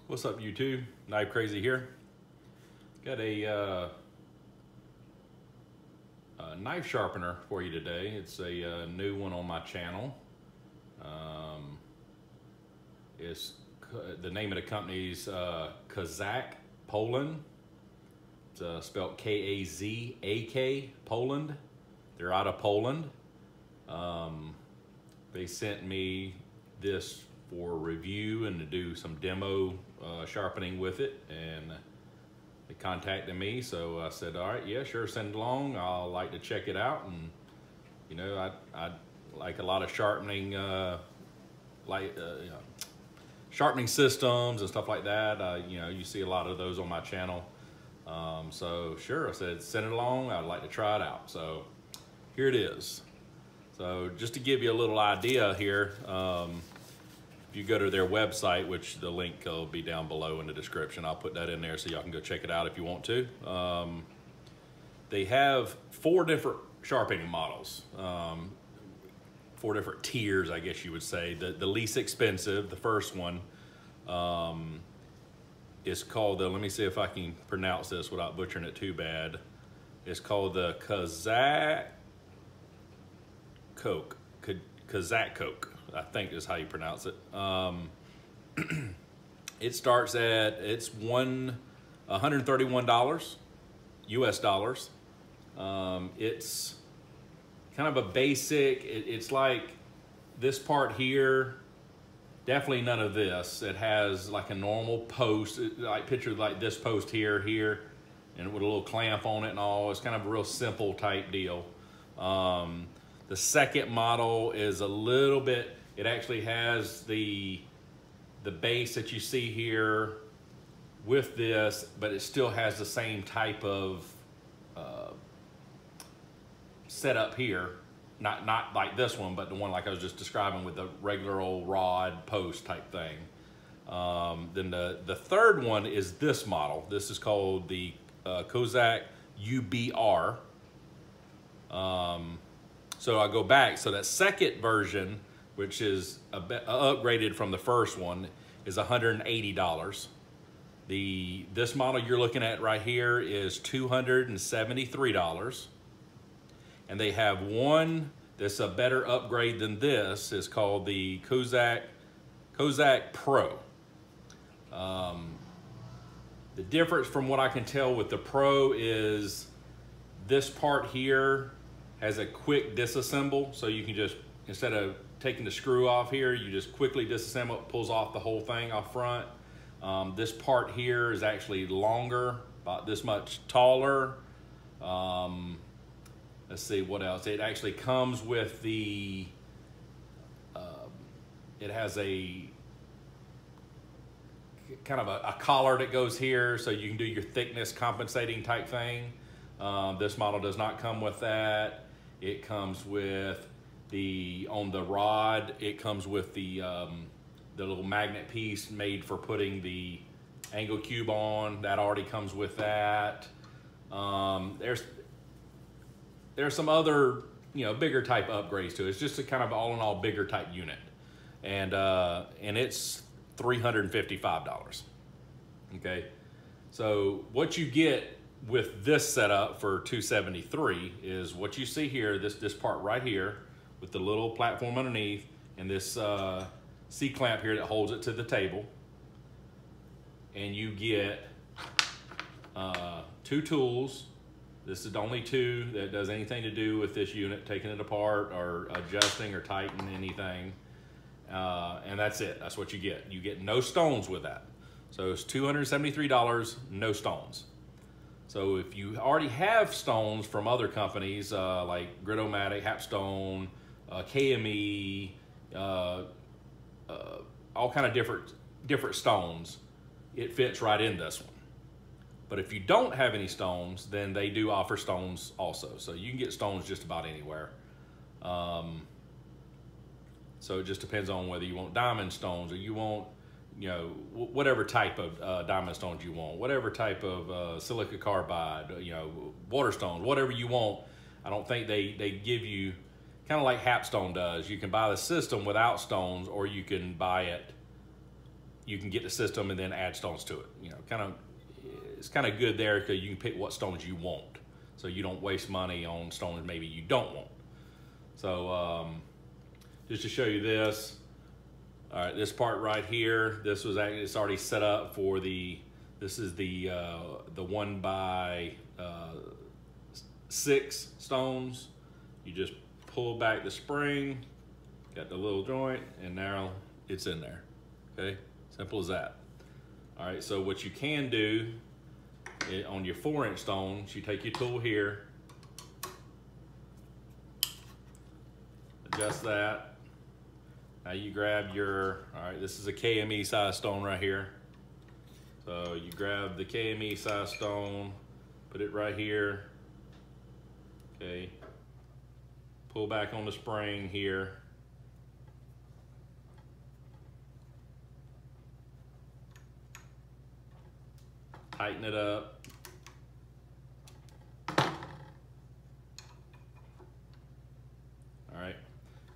What's up, YouTube? KnifeKrazy here. Got a knife sharpener for you today. It's a new one on my channel. The name of the company's Kazak Poland. It's spelled K-A-Z-A-K, Poland. They're out of Poland. They sent me this for review and to do some demo sharpening with it, and they contacted me, so I said, all right, yeah, sure, send it along. I'll like to check it out. And you know, I like a lot of sharpening sharpening systems and stuff like that. You know, you see a lot of those on my channel. So sure, I said, send it along. I'd like to try it out. So here it is. So just to give you a little idea here, if you go to their website, which the link will be down below in the description, I'll put that in there so y'all can go check it out if you want to. They have 4 different sharpening models, 4 different tiers, I guess you would say. The least expensive, the first one, is called the, let me see if I can pronounce this without butchering it too bad. It's called the Kazak Kazak, I think is how you pronounce it. It starts at, it's $131 US dollars. It's kind of a basic, it's like this part here, definitely none of this. It has like a normal post, like picture like this post here, and with a little clamp on it and all. It's kind of a real simple type deal. The second model is a little bit, it actually has the base that you see here with this, but it still has the same type of setup here. Not like this one, but the one like I was just describing with the regular old rod post type thing. Then the third one is this model. This is called the Kazak UBR. So I go back, so that second version, which is a bit upgraded from the first one, is $180. This model you're looking at right here is $273. And they have one that's a better upgrade than this. It's called the Kazak Pro. The difference from what I can tell with the Pro is this part here has a quick disassemble, so you can just, instead of taking the screw off here, you just quickly disassemble it, pulls off the whole thing off front. This part here is actually longer, about this much taller. Let's see what else. It actually comes with the, it has a kind of a collar that goes here, so you can do your thickness compensating type thing. This model does not come with that. It comes with on the rod, it comes with the little magnet piece made for putting the angle cube on. That already comes with that. There's some other, you know, bigger type upgrades to it. It's just a kind of all in all bigger type unit. And it's $355. Okay. So what you get with this setup for $273 is what you see here, this part right here with the little platform underneath, and this C-clamp here that holds it to the table. And you get 2 tools. This is the only 2 that does anything to do with this unit, taking it apart or adjusting or tightening anything. And that's it. That's what you get. You get no stones with that. So it's $273, no stones. So if you already have stones from other companies like Gritomatic, Hapstone, KME, all kind of different stones, it fits right in this one. But if you don't have any stones, then they do offer stones also. So you can get stones just about anywhere. So it just depends on whether you want diamond stones or you want, you know, whatever type of diamond stones you want, whatever type of silica carbide, you know, water stones, whatever you want. I don't think they give you, kind of like Hapstone does. You can buy the system without stones, or you can buy it you can get the system and then add stones to it. You know, it's kind of good there because you can pick what stones you want. So you don't waste money on stones maybe you don't want. So just to show you this, all right, this part right here, this was actually, it's already set up for this is the 1x6 stones. You just pull back the spring, got the little joint, and now it's in there, okay? Simple as that. All right, so what you can do on your 4-inch stones, you take your tool here, adjust that. Now you grab your, all right, this is a KME size stone right here. So you grab the KME size stone, put it right here, okay? Pull back on the spring here. Tighten it up. All right,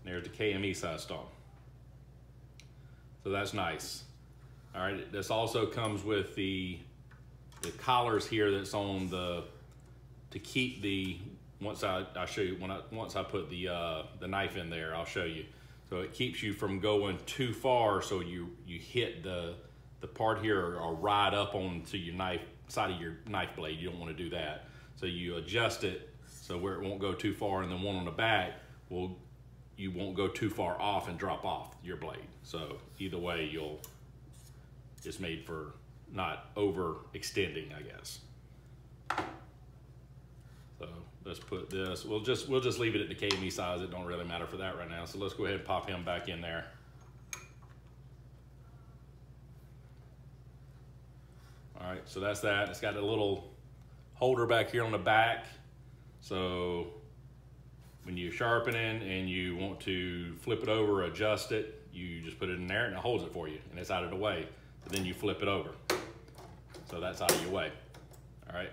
there's the KME size stone. So that's nice. All right, this also comes with the collars here that's on the, to keep the, once I'll show you, once I put the knife in there, I'll show you. So it keeps you from going too far, so you hit the part here or right up onto your knife, side of your knife blade. You don't want to do that. So you adjust it so where it won't go too far, and then one on the back you won't go too far off and drop off your blade. So either way, it's made for not overextending, I guess. So let's put this, we'll just leave it at the KME size. It don't really matter for that right now. So let's go ahead and pop him back in there. All right, so that's that. It's got a little holder back here on the back. So when you're sharpening and you want to flip it over or adjust it, you just put it in there and it holds it for you and it's out of the way. But then you flip it over. So that's out of your way. All right.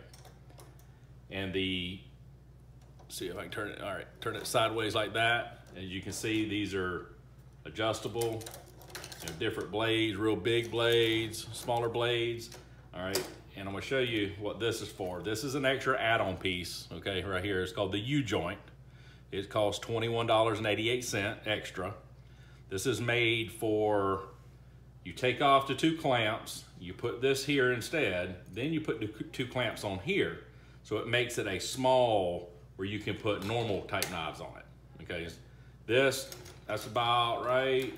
And see if I can turn it, all right, turn it sideways like that. As you can see, these are adjustable, you know, different blades, real big blades, smaller blades. All right, and I'm gonna show you what this is for. This is an extra add-on piece, okay, right here. It's called the U-joint. It costs $21.88 extra. This is made for, you take off the 2 clamps, you put this here instead, then you put the 2 clamps on here. So it makes it a small, where you can put normal type knives on it, okay? That's about right.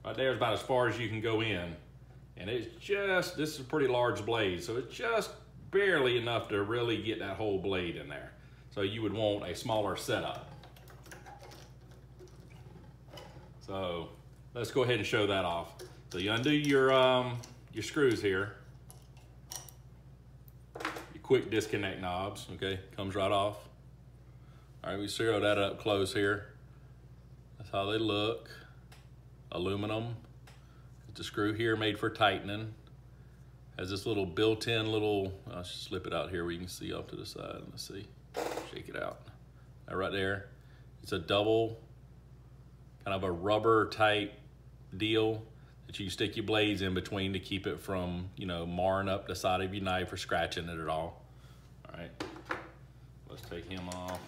Right there is about as far as you can go in. And it's just, this is a pretty large blade, so it's just barely enough to really get that whole blade in there. So you would want a smaller setup. So let's go ahead and show that off. So you undo your screws here. Your quick disconnect knobs, okay, comes right off. All right, we zero that up close here. That's how they look. Aluminum. The screw here made for tightening. Has this little built-in little, I'll slip it out here where you can see off to the side. Let's see, shake it out. That right there, it's a double, kind of a rubber type deal that you can stick your blades in between to keep it from, you know, marring up the side of your knife or scratching it at all. All right, let's take him off.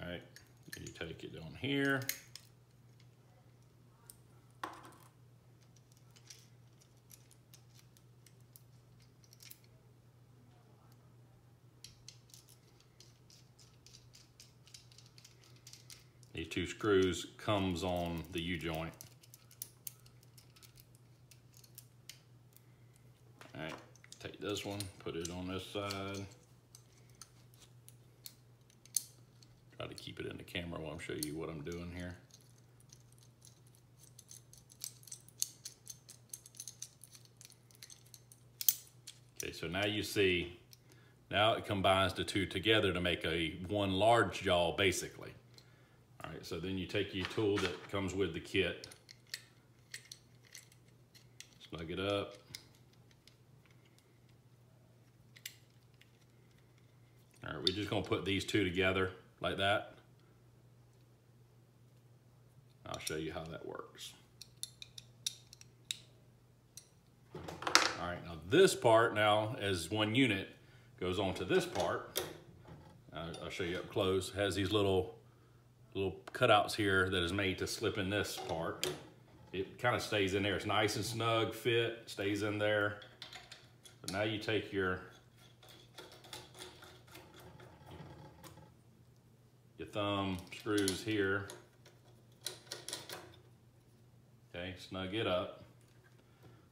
All right, you take it on here. These 2 screws comes on the U-joint. All right, take this one, put it on this side. Try to keep it in the camera while I'm showing you what I'm doing here. Okay, so now you see, now it combines the 2 together to make one large jaw basically. All right, so then you take your tool that comes with the kit. Snug it up. All right, we're just gonna put these two together like that. I'll show you how that works. All right, now this part now as one unit goes on to this part. I'll show you up close. It has these little cutouts here that is made to slip in this part. It kind of stays in there. It's nice and snug, fit, stays in there. So now you take your thumb screws here. Okay, snug it up.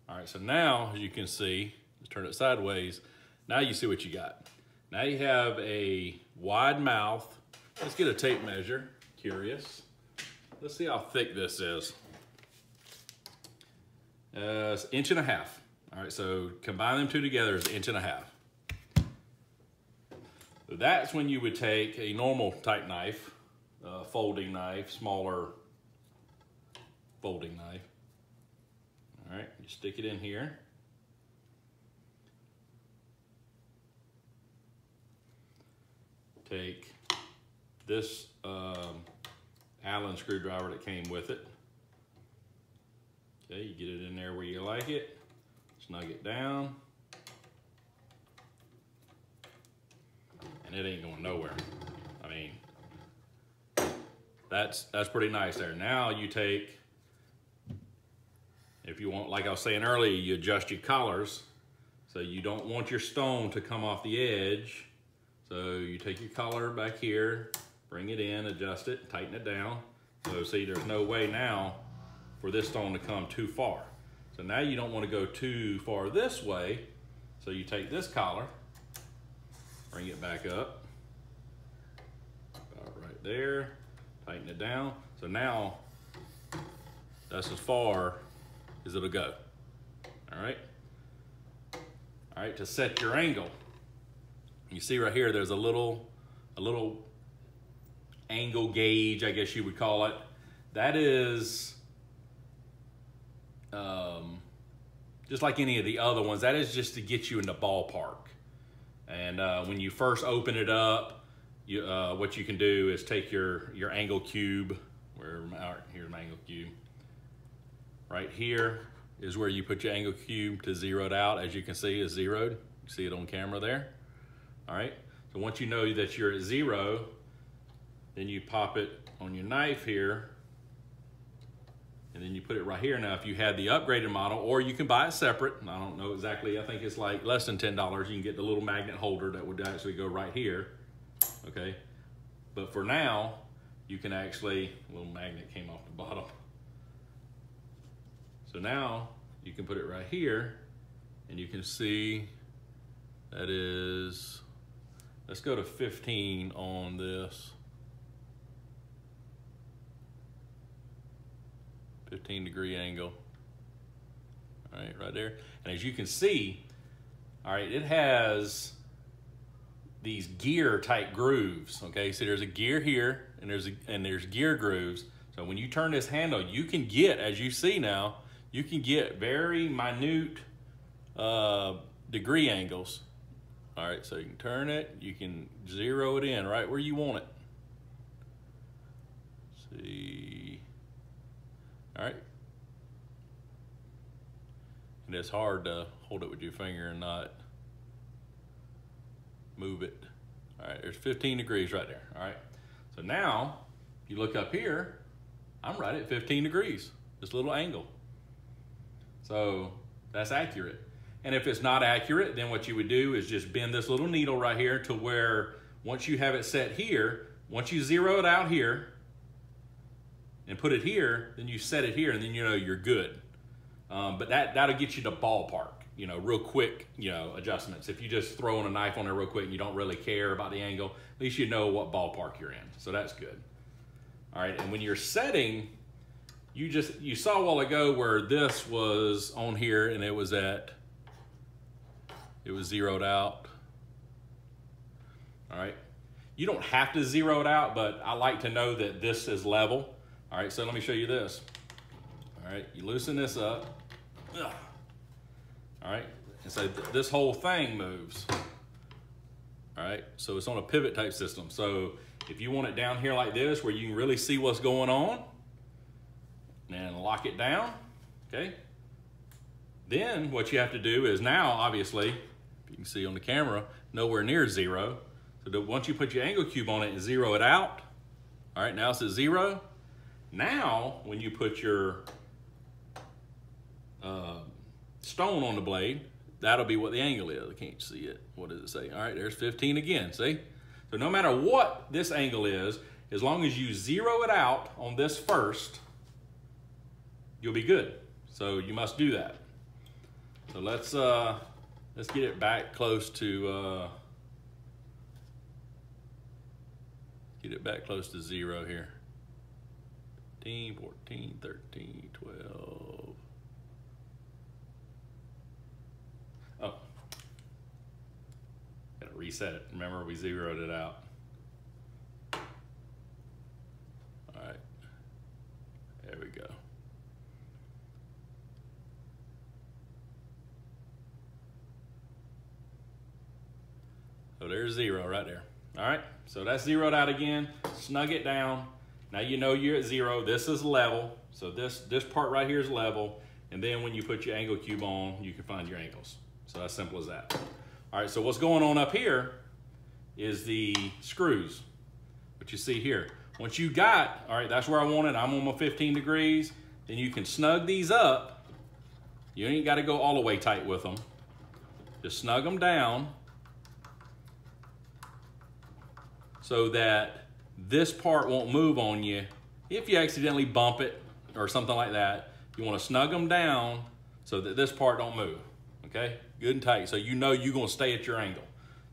All right, so now as you can see, let's turn it sideways. Now you see what you got. Now you have a wide mouth. Let's get a tape measure. Curious. Let's see how thick this is. It's 1.5 inches. All right, so combine them two together is 1.5 inches. So that's when you would take a normal type knife, folding knife, smaller folding knife. All right, you stick it in here. Take this Allen screwdriver that came with it. Okay, you get it in there where you like it. Snug it down. And it ain't going nowhere. I mean, that's pretty nice there. Now you take, if you want, like I was saying earlier, you adjust your collars. So you don't want your stone to come off the edge. So you take your collar back here, bring it in, adjust it, tighten it down. So see, there's no way now for this stone to come too far. So now you don't want to go too far this way. So you take this collar, bring it back up, about right there, tighten it down. So now that's as far as it'll go. All right. All right, to set your angle. You see right here, there's a little angle gauge, I guess you would call it. That is just like any of the other ones. That is just to get you in the ballpark. And when you first open it up, what you can do is take your angle cube. Here's my angle cube. Right here is where you put your angle cube to zero it out. As you can see, it's zeroed. You see it on camera there. All right, so once you know that you're at 0, then you pop it on your knife here, and then you put it right here. Now, if you had the upgraded model, or you can buy it separate, I don't know exactly, I think it's like less than $10, you can get the little magnet holder that would actually go right here, okay? But for now, you can actually, a little magnet came off the bottom. So now, you can put it right here, and you can see that is, let's go to 15 on this. 15-degree angle. All right, right there. And as you can see, all right, it has these gear type grooves. Okay, so there's a gear here, and there's gear grooves. So when you turn this handle, you can get, as you see now, you can get very minute degree angles. All right, so you can turn it, you can zero it in right where you want it. See, all right. And it's hard to hold it with your finger and not move it. All right, there's 15 degrees right there, all right. So now, if you look up here, I'm right at 15 degrees, this little angle. So that's accurate. And if it's not accurate, then what you would do is just bend this little needle right here to where once you have it set here, once you zero it out here and put it here, then you set it here and then you know you're good. But that'll get you the ballpark, you know, real quick, you know, adjustments. If you just throw in a knife on there real quick and you don't really care about the angle, at least you know what ballpark you're in. So that's good. All right, and when you're setting, you saw a while ago where this was on here and it was zeroed out. All right, you don't have to zero it out, but I like to know that this is level. All right, so let me show you this. All right, you loosen this up. Ugh. all right? And so this whole thing moves, all right? So it's on a pivot type system. So if you want it down here like this, where you can really see what's going on, and lock it down, okay? Then what you have to do is now, obviously, you can see on the camera, nowhere near 0. So once you put your angle cube on it and zero it out, all right, now it's at 0. Now, when you put your stone on the blade, that'll be what the angle is. I can't see it. What does it say? All right, there's 15 again, see? So no matter what this angle is, as long as you zero it out on this first, you'll be good. So you must do that. So let's get it back close to 0 here. 15, 14, 13, 12. Oh, gotta reset it. Remember, we zeroed it out. All right, there we go. So there's 0 right there. All right, so that's zeroed out again. Snug it down. Now you know you're at 0. This is level. So this part right here is level. And then when you put your angle cube on, you can find your angles. So as simple as that. All right, so what's going on up here is the screws, what you see here. Once you got, all right, that's where I want it. I'm on my 15 degrees. Then you can snug these up. You ain't got to go all the way tight with them. Just snug them down so that this part won't move on you. If you accidentally bump it or something like that, you want to snug them down so that this part don't move, okay? Good and tight, so you know you're gonna stay at your angle.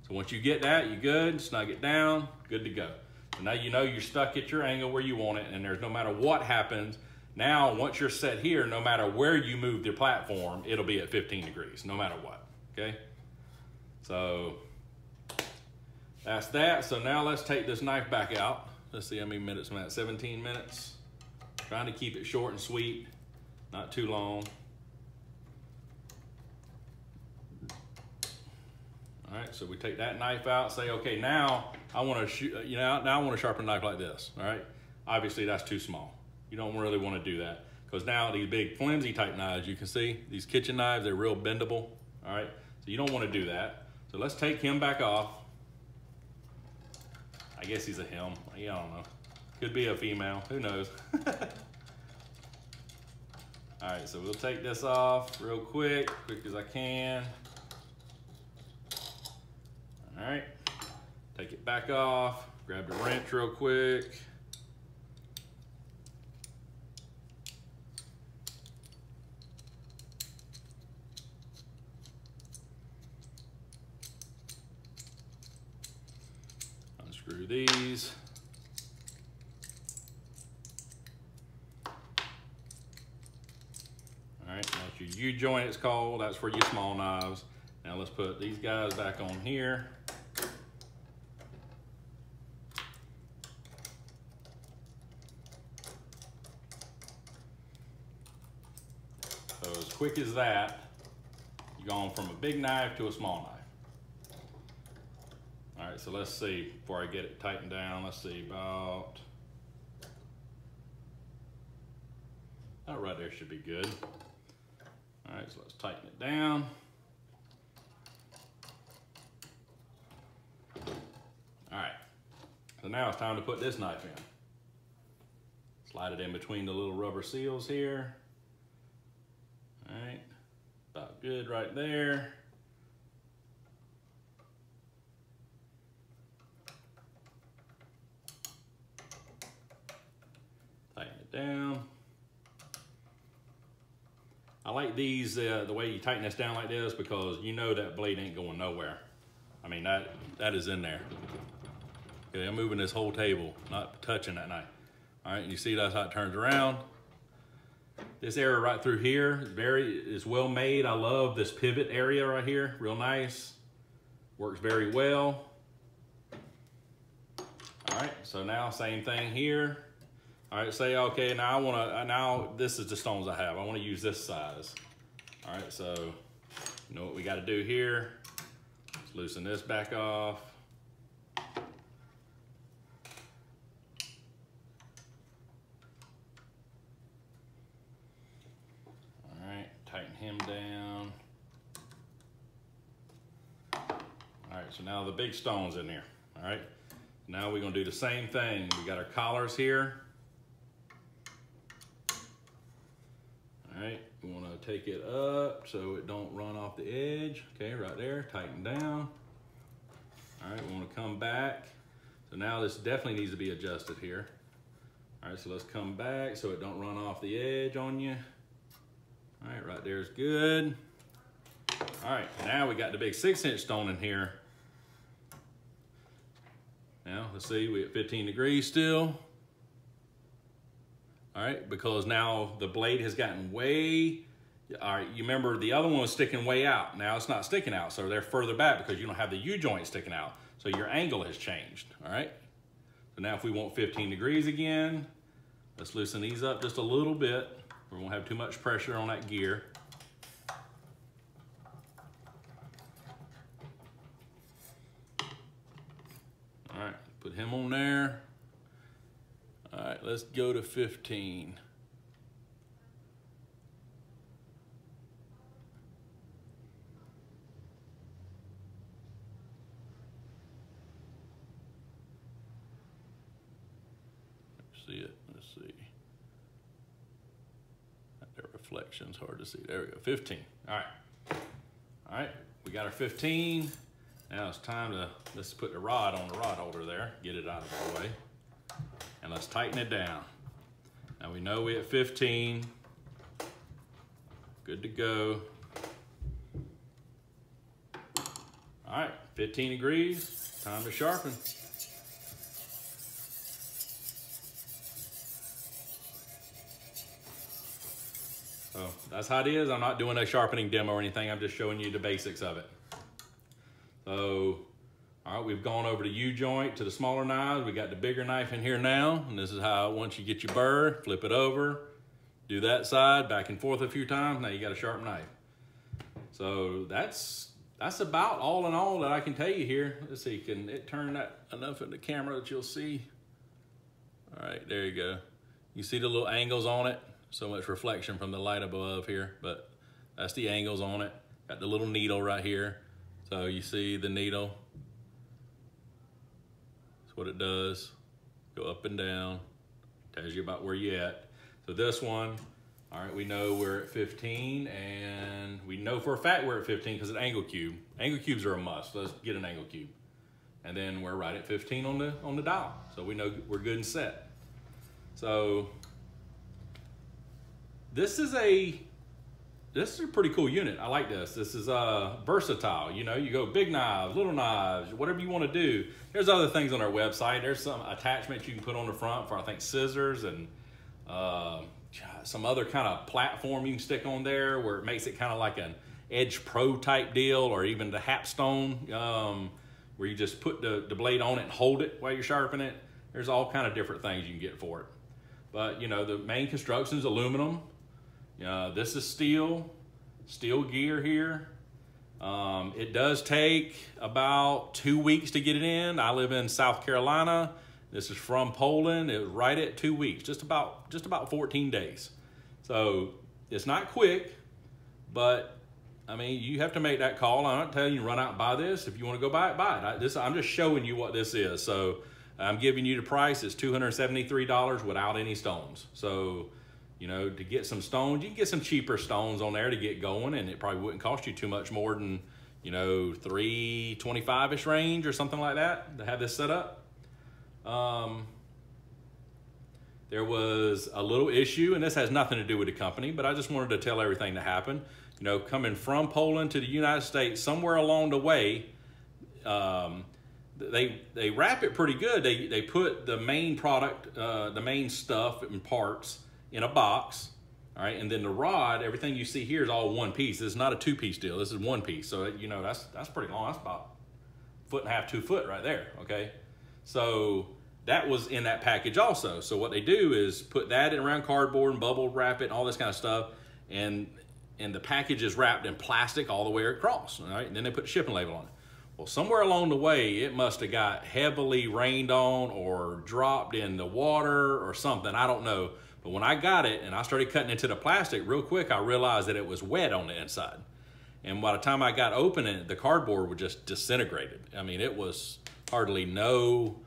So once you get that, you're good, snug it down, good to go. So now you know you're stuck at your angle where you want it, and there's no matter what happens, now once you're set here, no matter where you move the platform, it'll be at 15 degrees, no matter what, okay? So that's that. So now let's take this knife back out. Let's see how many minutes I'm at, 17 minutes. Trying to keep it short and sweet, not too long. All right, so we take that knife out, say, okay, now I want to now I want to sharpen a knife like this, all right? Obviously that's too small. You don't really want to do that because now these big flimsy type knives, you can see, these kitchen knives, they're real bendable, all right? So you don't want to do that. So let's take him back off. I guess he's a him, yeah, I don't know. Could be a female, who knows? All right, so we'll take this off real quick as I can. All right, take it back off, grab the wrench real quick. Unscrew these. All right, that's your U-joint, it's called. That's for your small knives. Now let's put these guys back on here. So as quick as that, you're going from a big knife to a small knife. All right, so let's see, before I get it tightened down, let's see, about right there should be good. All right, so let's tighten it down. All right, so now it's time to put this knife in. Slide it in between the little rubber seals here. All right, about good right there. Tighten it down. I like these, the way you tighten this down like this, because you know that blade ain't going nowhere. I mean, that is in there. Okay, I'm moving this whole table, not touching that knife. All right, and you see that's how it turns around. This area right through here is well made. I love this pivot area right here, real nice. Works very well. All right, so now same thing here. All right, say, okay, now this is the stones I have. I wanna use this size. All right, so You know what we got to do here? Let's loosen this back off. All right, tighten him down. All right, so now the big stone's in there. All right, now we're gonna do the same thing. We got our collars here. All right, we wanna take it up so it don't run off the edge. Okay, right there, tighten down. All right, we wanna come back. So now this definitely needs to be adjusted here. All right, so let's come back so it don't run off the edge on you. All right there's good. All right, now we got the big 6-inch stone in here. Now, let's see, we're at 15 degrees still. All right, because now the blade has gotten way, all right, you remember the other one was sticking way out. Now it's not sticking out, so they're further back because you don't have the U-joint sticking out. So your angle has changed, all right? So now if we want 15 degrees again, let's loosen these up just a little bit. We won't have too much pressure on that gear. All right, put him on there. All right, let's go to 15. See it, let's see. That reflection's hard to see. There we go, 15. All right, we got our 15. Now it's time to, let's put the rod on the rod holder there, get it out of the way. And let's tighten it down. Now we know we're at 15. Good to go. All right, 15 degrees, time to sharpen. So that's how it is. I'm not doing a sharpening demo or anything. I'm just showing you the basics of it. So, all right, we've gone over the U-joint to the smaller knives. We got the bigger knife in here now. And this is how, once you get your burr, flip it over, do that side, back and forth a few times. Now you got a sharp knife. So that's about all in all that I can tell you here. Let's see, can it turn that enough in the camera that you'll see? All right, there you go. You see the little angles on it? So much reflection from the light above here, but that's the angles on it. Got the little needle right here. So you see the needle. That's what it does. Go up and down. Tells you about where you're at. So this one, all right, we know we're at 15, and we know for a fact we're at 15 because it's angle cube. Angle cubes are a must. Let's get an angle cube. And then we're right at 15 on the dial. So we know we're good and set. So this is a pretty cool unit. I like this. This is versatile. You know, you go big knives, little knives, whatever you want to do. There's other things on our website. There's some attachments you can put on the front for, I think, scissors and some other kind of platform you can stick on there where it makes it kind of like an Edge Pro type deal, or even the Hapstone where you just put the blade on it and hold it while you're sharpening it. There's all kind of different things you can get for it. But, you know, the main construction is aluminum. This is steel gear here. It does take about 2 weeks to get it in. I live in South Carolina. This is from Poland. It was right at 2 weeks, just about 14 days. So it's not quick, but I mean, you have to make that call. I'm not telling you to run out and buy this. If you want to go buy it, buy it. I'm just showing you what this is. So I'm giving you the price. It's $273 without any stones. So, you know, to get some stones, you can get some cheaper stones on there to get going, and it probably wouldn't cost you too much more than, you know, $325-ish range or something like that to have this set up. There was a little issue, and this has nothing to do with the company, but I just wanted to tell everything that happened. You know, coming from Poland to the United States, somewhere along the way, they wrap it pretty good. They put the main product, the main stuff and parts in a box, all right, and then the rod, everything you see here is all one piece. This is not a two-piece deal. This is one piece. So, you know, that's pretty long. That's about 1.5 feet, 2 foot right there, okay? So that was in that package also. So what they do is put that in around cardboard and bubble wrap it and all this kind of stuff. And and the package is wrapped in plastic all the way across, all right? And then they put the shipping label on it. Well, somewhere along the way, it must have got heavily rained on or dropped in the water or something, I don't know. But when I got it and I started cutting into the plastic real quick, I realized that it was wet on the inside. And by the time I got open it, the cardboard was just disintegrated. I mean, it was hardly no,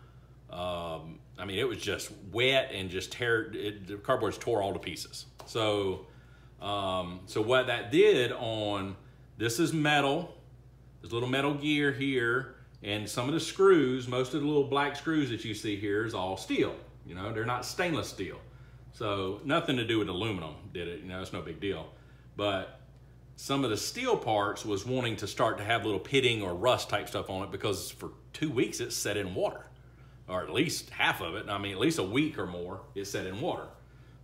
I mean, it was just wet and just the cardboard tore all to pieces. So, so what that did on, this is metal, there's a little metal gear here, and some of the screws, most of the little black screws that you see here is all steel. You know, they're not stainless steel. So nothing to do with aluminum, did it? You know, it's no big deal. But some of the steel parts was wanting to start to have little pitting or rust type stuff on it because for 2 weeks it set in water, or at least half of it. I mean, at least a week or more it set in water.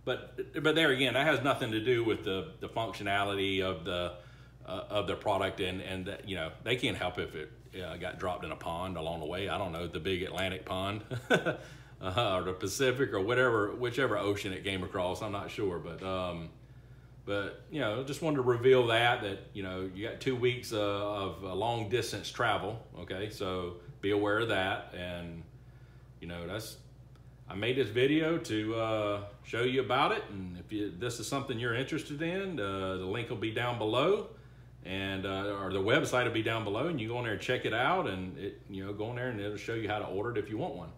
But there again, that has nothing to do with the functionality of the product, and that, you know, they can't help if it got dropped in a pond along the way. I don't know, the big Atlantic pond or the Pacific or whichever ocean it came across. I'm not sure, but you know, just wanted to reveal that you know, you got 2 weeks of long distance travel. Okay, so be aware of that, and you know, I made this video to show you about it, and if this is something you're interested in, the link will be down below, and or the website will be down below, and you go in there and check it out, and you know, go in there and it'll show you how to order it if you want one.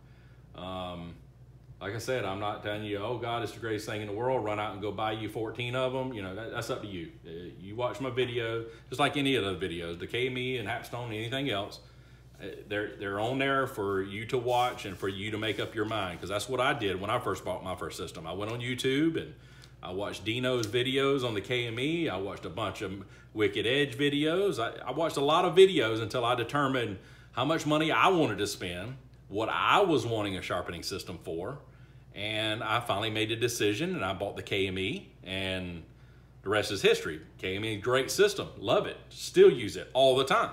Like I said, I'm not telling you, oh God, it's the greatest thing in the world, run out and go buy you 14 of them. You know, that's up to you. You watch my video, just like any of the videos, the KME and Hapstone and anything else, they're on there for you to watch and for you to make up your mind, because that's what I did when I first bought my first system. I went on YouTube and I watched Dino's videos on the KME. I watched a bunch of Wicked Edge videos. I watched a lot of videos until I determined how much money I wanted to spend, what I was wanting a sharpening system for, and I finally made a decision and I bought the KME, and the rest is history. KME, great system, love it, still use it all the time.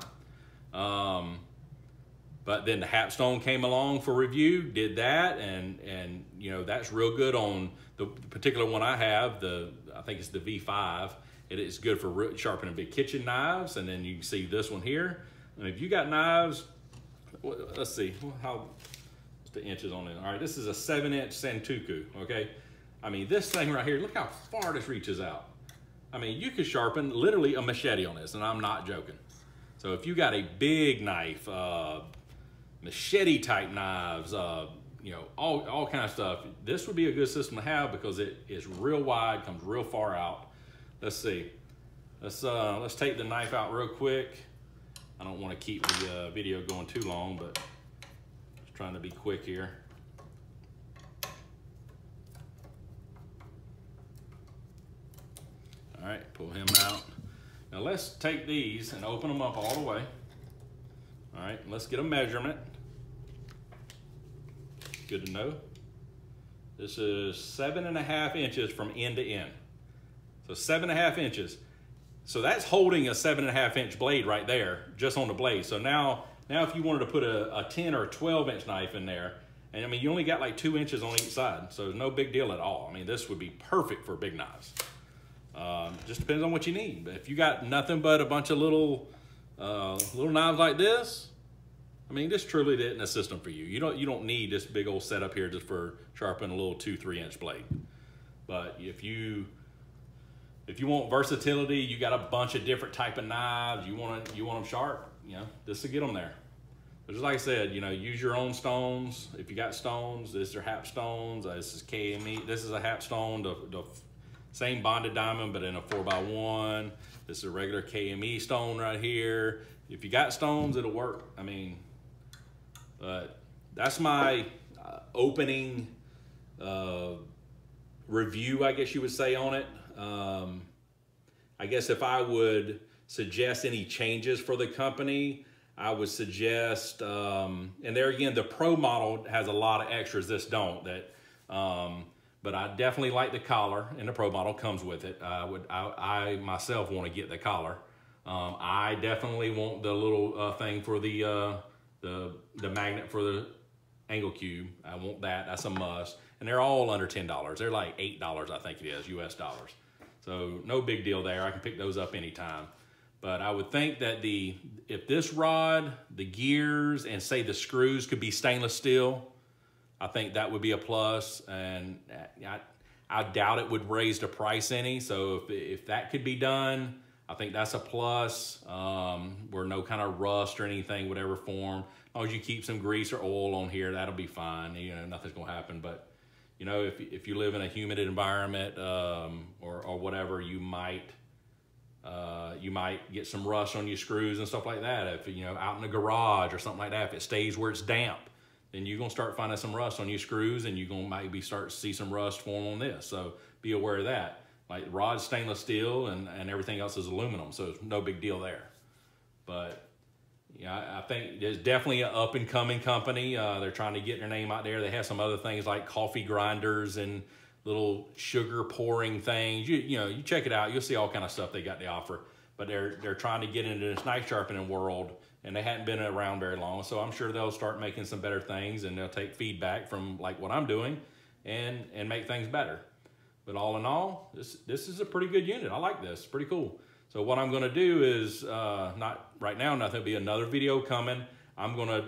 But then the Hapstone came along for review, did that, and you know, that's real good on the particular one I have, I think it's the V5. It is good for sharpening big kitchen knives, and then you can see this one here. And if you got knives, let's see, what's the inches on it? All right, this is a 7-inch Santoku, okay? I mean, this thing right here, look how far this reaches out. I mean, you could sharpen literally a machete on this, and I'm not joking. So if you got a big knife, machete type knives, you know, all kind of stuff, this would be a good system to have because it is real wide, comes real far out. Let's see. Let's take the knife out real quick. I don't want to keep the video going too long, but just trying to be quick here. All right, pull him out. Now let's take these and open them up all the way. All right, let's get a measurement. Good to know. This is 7.5 inches from end to end. So 7.5 inches. So that's holding a 7.5 inch blade right there, just on the blade. So now if you wanted to put a 10 or a 12 inch knife in there, and I mean, you only got like 2 inches on each side, so no big deal at all. I mean, this would be perfect for big knives. Just depends on what you need. But if you got nothing but a bunch of little knives like this, I mean, this truly isn't a system for you. You don't need this big old setup here just for sharpening a little 2-3 inch blade. But if you want versatility, you got a bunch of different type of knives, you want them sharp, you know, this will get them there. But just like I said, you know, use your own stones. If you got stones, these are Hapstones. This is KME. This is a Hapstone, the same bonded diamond, but in a 4x1. This is a regular KME stone right here. If you got stones, it'll work. I mean, but that's my opening review, I guess you would say, on it. I guess if I would suggest any changes for the company, I would suggest, and there again, the Pro model has a lot of extras this don't, but I definitely like the collar, and the Pro model comes with it. I myself want to get the collar. I definitely want the little thing for the magnet for the angle cube. I want that. That's a must. And they're all under $10. They're like $8, I think it is, US dollars. So no big deal there. I can pick those up anytime. But I would think that if this rod, the gears, and say the screws could be stainless steel, I think that would be a plus. And I doubt it would raise the price any. So if that could be done, I think that's a plus. Where no kind of rust or anything would ever form. As long as you keep some grease or oil on here, that'll be fine. You know, nothing's gonna happen. But you know, if you live in a humid environment or whatever, you might get some rust on your screws and stuff like that. If you know, out in the garage or something like that, if it stays where it's damp, then you're gonna start finding some rust on your screws, and you're gonna maybe start to see some rust form on this. So be aware of that. Like the rod's stainless steel and everything else is aluminum, so it's no big deal there. But yeah, I think there's definitely an up and coming company. They're trying to get their name out there. They have some other things like coffee grinders and little sugar pouring things. You know, you check it out, you'll see all kind of stuff they got to offer. But they're trying to get into this knife sharpening world, and they hadn't been around very long. So I'm sure they'll start making some better things, and they'll take feedback from like what I'm doing and make things better. But all in all, this is a pretty good unit. I like this, pretty cool. So what I'm gonna do is, not right now, nothing, will be another video coming. I'm gonna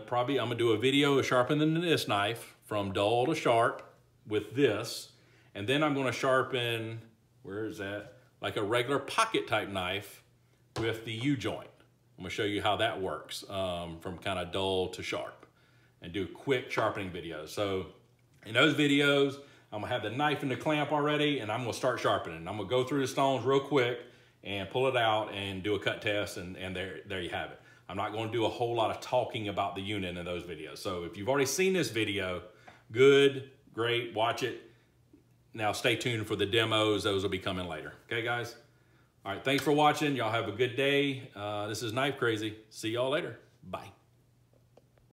do a video of sharpening this knife from dull to sharp with this. And then I'm gonna sharpen, where is that? Like a regular pocket type knife with the U-joint. I'm gonna show you how that works from kind of dull to sharp, and do quick sharpening videos. So in those videos, I'm gonna have the knife in the clamp already, and I'm gonna start sharpening. I'm gonna go through the stones real quick and pull it out and do a cut test, and there you have it. I'm not gonna do a whole lot of talking about the unit in those videos. So if you've already seen this video, good, great, watch it. Now stay tuned for the demos. Those will be coming later. Okay, guys? All right, thanks for watching. Y'all have a good day. This is KnifeKrazy. See y'all later. Bye.